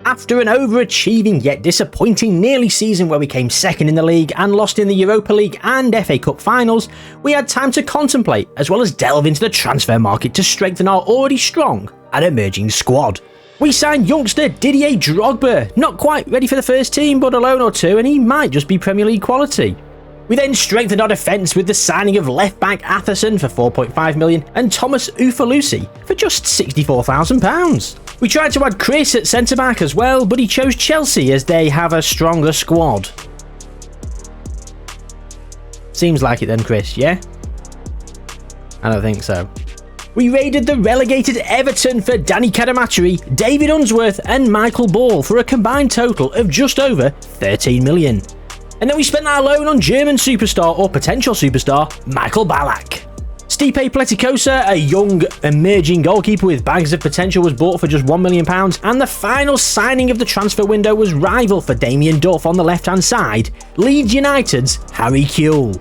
After an overachieving yet disappointing nearly season where we came second in the league and lost in the Europa League and FA Cup finals, we had time to contemplate as well as delve into the transfer market to strengthen our already strong and emerging squad. We signed youngster Didier Drogba, not quite ready for the first team but a loan or two and he might just be Premier League quality. We then strengthened our defence with the signing of left-back Atherson for £4.5 million and Thomas Ufalusi for just £64,000. We tried to add Chris at centre-back as well, but he chose Chelsea as they have a stronger squad. Seems like it then, Chris, yeah? I don't think so. We raided the relegated Everton for Danny Cadamatri, David Unsworth and Michael Ball for a combined total of just over £13 million. And then we spent our loan on German superstar or potential superstar Michael Ballack. Stipe Pleticosa, a young emerging goalkeeper with bags of potential, was bought for just £1 million, and the final signing of the transfer window was rival for Damien Duff on the left hand side, Leeds United's Harry Kewell.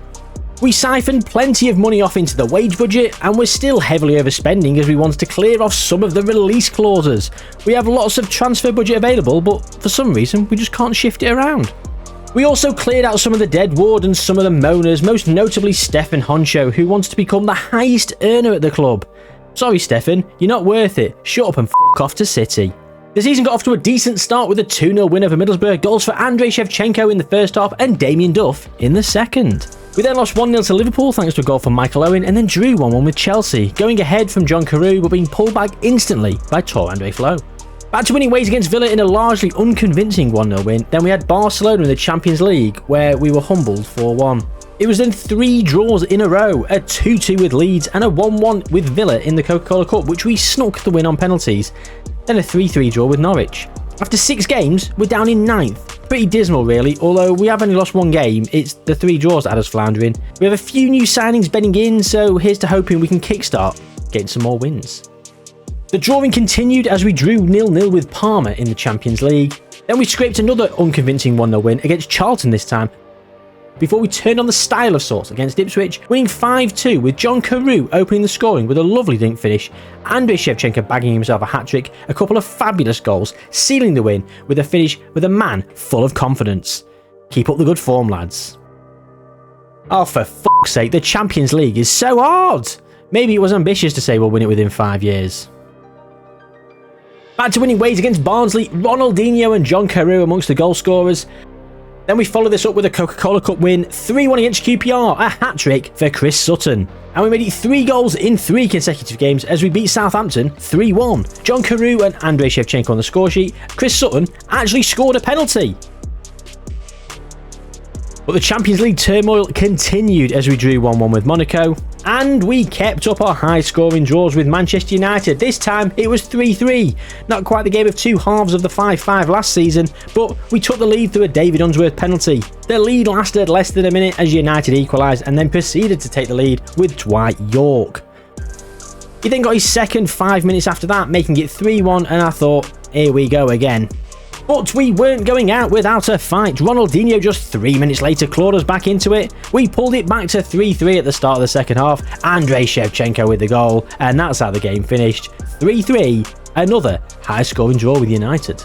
We siphoned plenty of money off into the wage budget and we're still heavily overspending as we wanted to clear off some of the release clauses. We have lots of transfer budget available, but for some reason we just can't shift it around. We also cleared out some of the dead wood and some of the moaners, most notably Stefan Honcho, who wants to become the highest earner at the club. Sorry Stefan, you're not worth it. Shut up and fuck off to City. The season got off to a decent start with a 2-0 win over Middlesbrough, goals for Andrei Shevchenko in the first half and Damien Duff in the second. We then lost 1-0 to Liverpool thanks to a goal from Michael Owen and then drew 1-1 with Chelsea, going ahead from John Carew but being pulled back instantly by Tor Andre Flo. Back to winning ways against Villa in a largely unconvincing 1-0 win, then we had Barcelona in the Champions League where we were humbled 4-1. It was then 3 draws in a row, a 2-2 with Leeds and a 1-1 with Villa in the Coca-Cola Cup, which we snuck the win on penalties, then a 3-3 draw with Norwich. After 6 games, we're down in 9th. Pretty dismal really, although we have only lost 1 game, it's the 3 draws that had us floundering. We have a few new signings bedding in, so here's to hoping we can kickstart getting some more wins. The drawing continued as we drew 0-0 with Parma in the Champions League. Then we scraped another unconvincing 1-0 win against Charlton this time, before we turned on the style of sorts against Ipswich, winning 5-2 with John Carew opening the scoring with a lovely dink finish, Andrei Shevchenko bagging himself a hat-trick, a couple of fabulous goals, sealing the win with a finish with a man full of confidence. Keep up the good form, lads. Oh, for fuck's sake, the Champions League is so hard! Maybe it was ambitious to say we'll win it within 5 years. Back to winning ways against Barnsley, Ronaldinho and John Carew amongst the goal scorers. Then we follow this up with a Coca-Cola Cup win, 3-1 against QPR, a hat-trick for Chris Sutton. And we made it 3 goals in 3 consecutive games as we beat Southampton 3-1. John Carew and Andrei Shevchenko on the score sheet. Chris Sutton actually scored a penalty. But the Champions League turmoil continued as we drew 1-1 with Monaco. And we kept up our high-scoring draws with Manchester United. This time it was 3-3. Not quite the game of 2 halves of the 5-5 last season, but we took the lead through a David Unsworth penalty. The lead lasted less than a minute as United equalised and then proceeded to take the lead with Dwight York. He then got his second 5 minutes after that, making it 3-1, and I thought, here we go again. But we weren't going out without a fight. Ronaldinho just 3 minutes later clawed us back into it. We pulled it back to 3-3 at the start of the second half. Andrei Shevchenko with the goal, and that's how the game finished. 3-3, another high-scoring draw with United.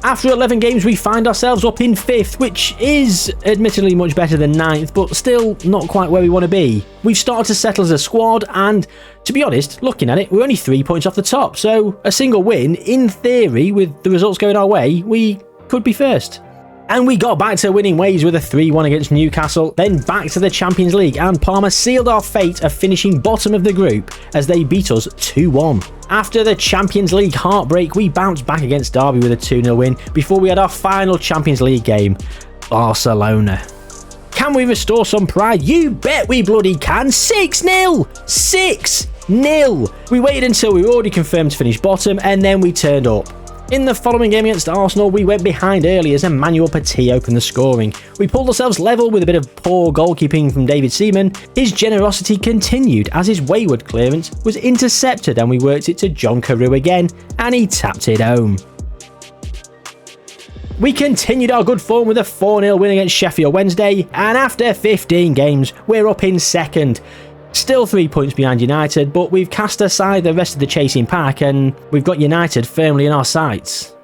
After 11 games, we find ourselves up in 5th, which is admittedly much better than 9th, but still not quite where we want to be. We've started to settle as a squad, and to be honest, looking at it, we're only 3 points off the top, so a single win, in theory, with the results going our way, we could be first. And we got back to winning ways with a 3-1 against Newcastle, then back to the Champions League, and Parma sealed our fate of finishing bottom of the group as they beat us 2-1. After the Champions League heartbreak, we bounced back against Derby with a 2-0 win before we had our final Champions League game, Barcelona. Can we restore some pride? You bet we bloody can. 6-0! 6-0! We waited until we were already confirmed to finish bottom, and then we turned up. In the following game against Arsenal, we went behind early as Emmanuel Petit opened the scoring. We pulled ourselves level with a bit of poor goalkeeping from David Seaman. His generosity continued as his wayward clearance was intercepted and we worked it to John Carew again, and he tapped it home. We continued our good form with a 4-0 win against Sheffield Wednesday, and after 15 games, we're up in 2nd. Still 3 points behind United, but we've cast aside the rest of the chasing pack and we've got United firmly in our sights.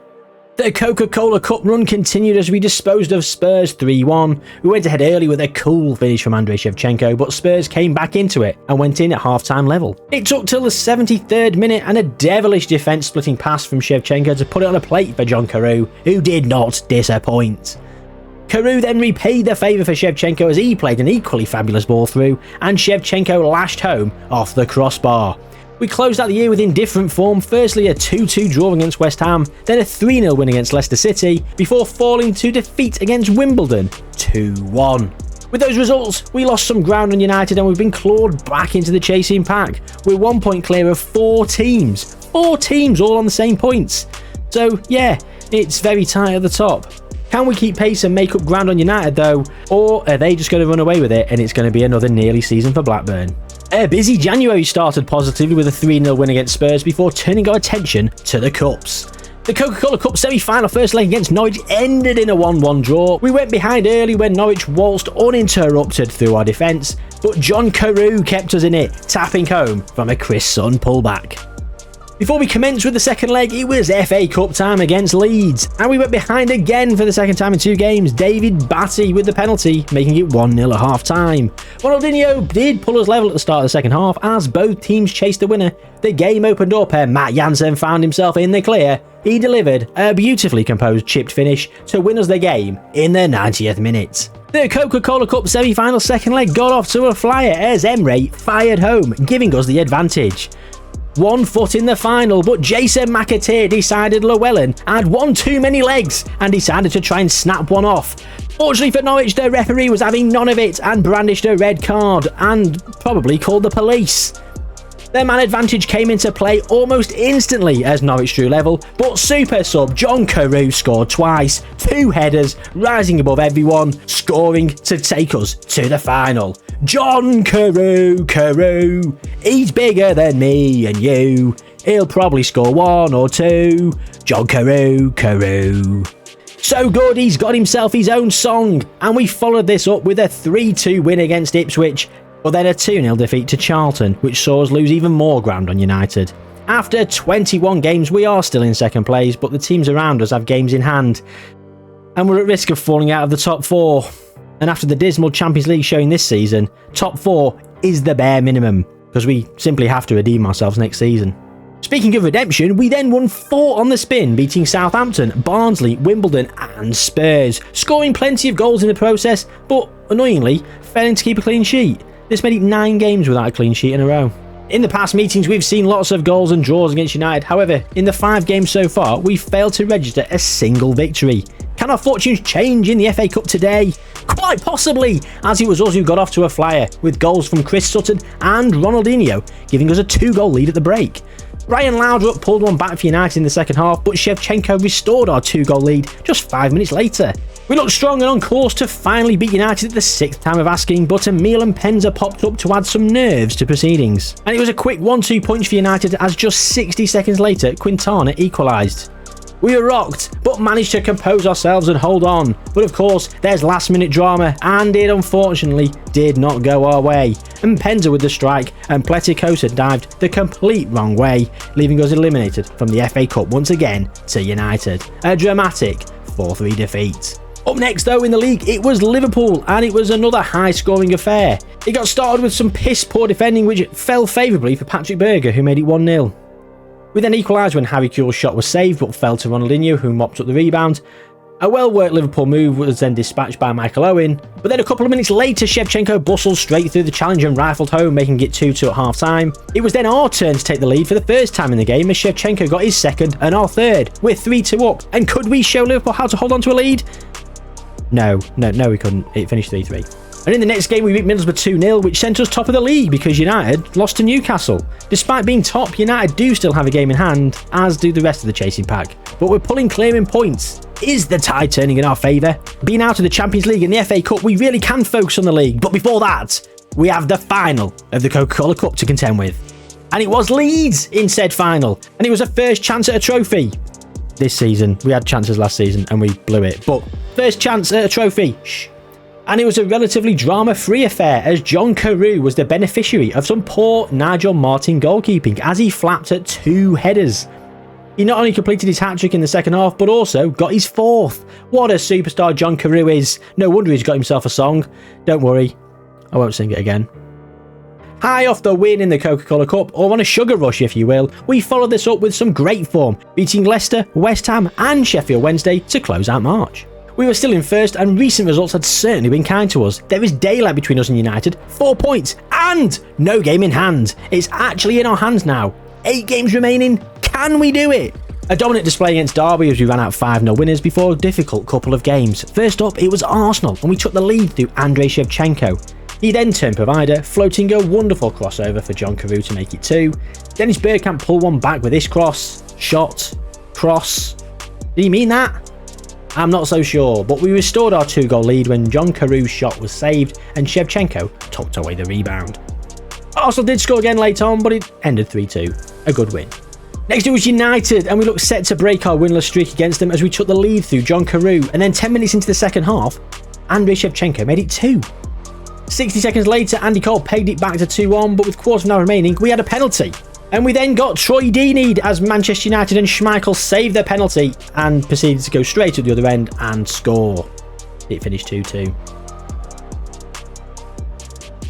The Coca-Cola Cup run continued as we disposed of Spurs 3-1. We went ahead early with a cool finish from Andrei Shevchenko, but Spurs came back into it and went in at half-time level. It took till the 73rd minute and a devilish defence-splitting pass from Shevchenko to put it on a plate for John Carew, who did not disappoint. Carew then repaid the favour for Shevchenko as he played an equally fabulous ball through, and Shevchenko lashed home off the crossbar. We closed out the year with indifferent form, firstly a 2-2 draw against West Ham, then a 3-0 win against Leicester City, before falling to defeat against Wimbledon 2-1. With those results, we lost some ground on United and we've been clawed back into the chasing pack. We're 1 point clear of 4 teams. 4 teams all on the same points. So yeah, it's very tight at the top. Can we keep pace and make up ground on United though, or are they just going to run away with it and it's going to be another nearly season for Blackburn? A busy January started positively with a 3-0 win against Spurs before turning our attention to the Cups. The Coca-Cola Cup semi-final first leg against Norwich ended in a 1-1 draw. We went behind early when Norwich waltzed uninterrupted through our defence, but John Carew kept us in it, tapping home from a Chris Sutton pullback. Before we commenced with the second leg, it was FA Cup time against Leeds, and we went behind again for the second time in 2 games, David Batty with the penalty, making it 1-0 at half-time. Ronaldinho did pull us level at the start of the second half as both teams chased the winner. The game opened up and Matt Jansen found himself in the clear. He delivered a beautifully composed chipped finish to win us the game in the 90th minute. The Coca-Cola Cup semi-final second leg got off to a flyer as Emre fired home, giving us the advantage. 1 foot in the final, but Jason McAteer decided Llewellyn had one too many legs and decided to try and snap one off. Fortunately for Norwich, the referee was having none of it and brandished a red card and probably called the police. Their man advantage came into play almost instantly as Norwich drew level, but super sub John Carew scored twice, 2 headers, rising above everyone, scoring to take us to the final. John Carew, he's bigger than me and you, he'll probably score 1 or 2, John Carew. So good, he's got himself his own song, and we followed this up with a 3-2 win against Ipswich, but then a 2-0 defeat to Charlton, which saw us lose even more ground on United. After 21 games, we are still in second place, but the teams around us have games in hand, and we're at risk of falling out of the top 4. And after the dismal Champions League showing this season, top 4 is the bare minimum, because we simply have to redeem ourselves next season. Speaking of redemption, we then won 4 on the spin, beating Southampton, Barnsley, Wimbledon and Spurs, scoring plenty of goals in the process, but annoyingly, failing to keep a clean sheet. This made it 9 games without a clean sheet in a row. In the past meetings, we've seen lots of goals and draws against United. However, in the 5 games so far, we've failed to register a single victory. Can our fortunes change in the FA Cup today? Quite possibly, as it was us who got off to a flyer, with goals from Chris Sutton and Ronaldinho, giving us a 2-goal lead at the break. Ryan Laudrup pulled one back for United in the second half, but Shevchenko restored our 2-goal lead just 5 minutes later. We looked strong and on course to finally beat United at the 6th time of asking, but Emil Mpenza popped up to add some nerves to proceedings. And it was a quick 1-2 punch for United as just 60 seconds later Quintana equalised. We were rocked, but managed to compose ourselves and hold on. But of course, there's last minute drama, and it unfortunately did not go our way. Mpenza with the strike, and Pletikosa dived the complete wrong way, leaving us eliminated from the FA Cup once again to United. A dramatic 4-3 defeat. Up next though in the league, it was Liverpool, and it was another high scoring affair. It got started with some piss poor defending which fell favourably for Patrick Berger, who made it 1-0. We then equalised when Harry Kewell's shot was saved but fell to Ronaldinho, who mopped up the rebound. A well-worked Liverpool move was then dispatched by Michael Owen, but then a couple of minutes later Shevchenko bustled straight through the challenge and rifled home, making it 2-2 at half-time. It was then our turn to take the lead for the first time in the game as Shevchenko got his second and our third. We're 3-2 up, and could we show Liverpool how to hold on to a lead? No, we couldn't. It finished 3-3. And in the next game we beat Middlesbrough 2-0, which sent us top of the league because United lost to Newcastle. Despite being top, United do still have a game in hand, as do the rest of the chasing pack. But we're pulling clear in points. Is the tide turning in our favour? Being out of the Champions League and the FA Cup, we really can focus on the league. But before that, we have the final of the Coca-Cola Cup to contend with. And it was Leeds in said final. And it was a first chance at a trophy. This season, we had chances last season and we blew it. But first chance at a trophy. Shh. And it was a relatively drama-free affair as John Carew was the beneficiary of some poor Nigel Martin goalkeeping as he flapped at 2 headers. He not only completed his hat-trick in the second half, but also got his fourth. What a superstar John Carew is. No wonder he's got himself a song. Don't worry, I won't sing it again. High off the win in the Coca-Cola Cup, or on a sugar rush if you will, we followed this up with some great form, beating Leicester, West Ham and Sheffield Wednesday to close out March. We were still in first and recent results had certainly been kind to us. There is daylight between us and United, 4 points and no game in hand. It's actually in our hands now. 8 games remaining, can we do it? A dominant display against Derby as we ran out 5-0 winners before a difficult couple of games. First up, it was Arsenal and we took the lead through Andrei Shevchenko. He then turned provider, floating a wonderful crossover for John Carew to make it 2. Dennis Bergkamp pulled one back with this cross, shot, cross. Did he mean that? I'm not so sure, but we restored our 2-goal lead when John Carew's shot was saved and Shevchenko tucked away the rebound. Arsenal did score again late on, but it ended 3-2. A good win. Next it was United, and we looked set to break our winless streak against them as we took the lead through John Carew, and then 10 minutes into the second half, Andrei Shevchenko made it 2. 60 seconds later, Andy Cole pegged it back to 2-1, but with quarter of an hour remaining, we had a penalty. And we then got Troy Deeney'd as Manchester United and Schmeichel saved their penalty and proceeded to go straight at the other end and score. It finished 2-2.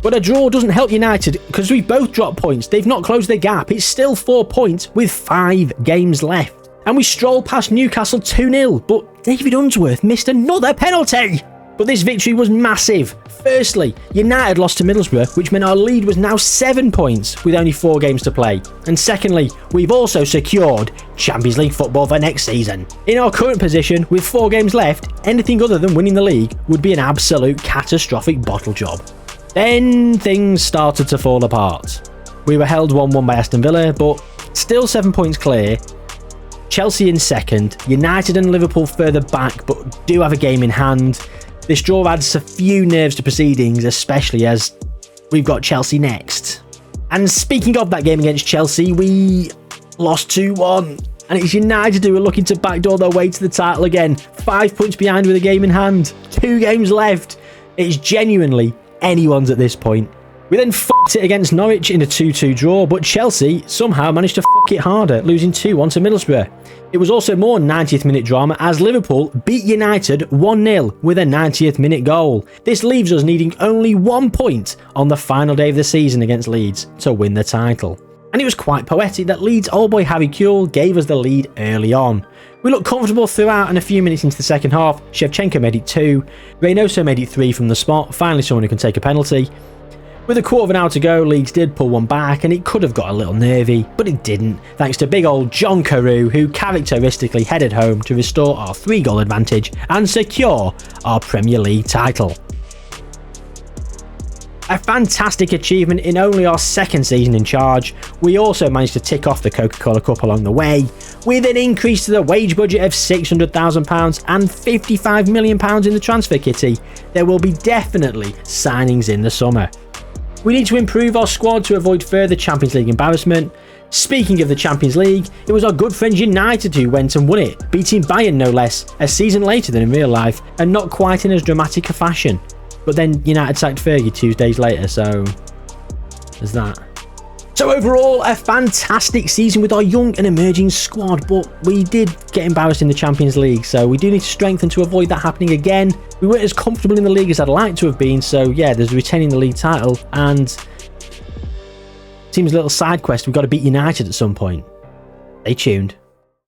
But a draw doesn't help United because we've both dropped points. They've not closed their gap. It's still 4 points with 5 games left. And we strolled past Newcastle 2-0, but David Unsworth missed another penalty. But this victory was massive. Firstly, United lost to Middlesbrough, which meant our lead was now 7 points with only 4 games to play. And secondly, we've also secured Champions League football for next season. In our current position, with 4 games left, anything other than winning the league would be an absolute catastrophic bottle job. Then things started to fall apart. We were held 1-1 by Aston Villa, but still 7 points clear. Chelsea in second, United and Liverpool further back, but do have a game in hand. This draw adds a few nerves to proceedings, especially as we've got Chelsea next. And speaking of that game against Chelsea, we lost 2-1. And it's United who are looking to backdoor their way to the title again. 5 points behind with a game in hand. 2 games left. It's genuinely anyone's at this point. We then fucked it against Norwich in a 2-2 draw, but Chelsea somehow managed to fuck it harder, losing 2-1 to Middlesbrough. It was also more 90th minute drama as Liverpool beat United 1-0 with a 90th minute goal. This leaves us needing only 1 point on the final day of the season against Leeds to win the title. And it was quite poetic that Leeds old boy Harry Kewell gave us the lead early on. We looked comfortable throughout, and a few minutes into the second half, Shevchenko made it 2, Reynoso made it 3 from the spot, finally someone who can take a penalty. With a quarter of an hour to go, Leeds did pull one back and it could have got a little nervy, but it didn't, thanks to big old John Carew, who characteristically headed home to restore our 3-goal advantage and secure our Premier League title. A fantastic achievement in only our second season in charge. We also managed to tick off the Coca-Cola Cup along the way, with an increase to the wage budget of £600,000 and £55 million in the transfer kitty. There will be definitely signings in the summer. We need to improve our squad to avoid further Champions League embarrassment. Speaking of the Champions League, it was our good friends United who went and won it, beating Bayern no less, a season later than in real life, and not quite in as dramatic a fashion. But then United sacked Fergie 2 days later, so there's that. So overall, a fantastic season with our young and emerging squad, but we did get embarrassed in the Champions League, so we do need to strengthen to avoid that happening again. We weren't as comfortable in the league as I'd like to have been, so yeah, there's retaining the league title, and seems a little side quest, we've got to beat United at some point. Stay tuned.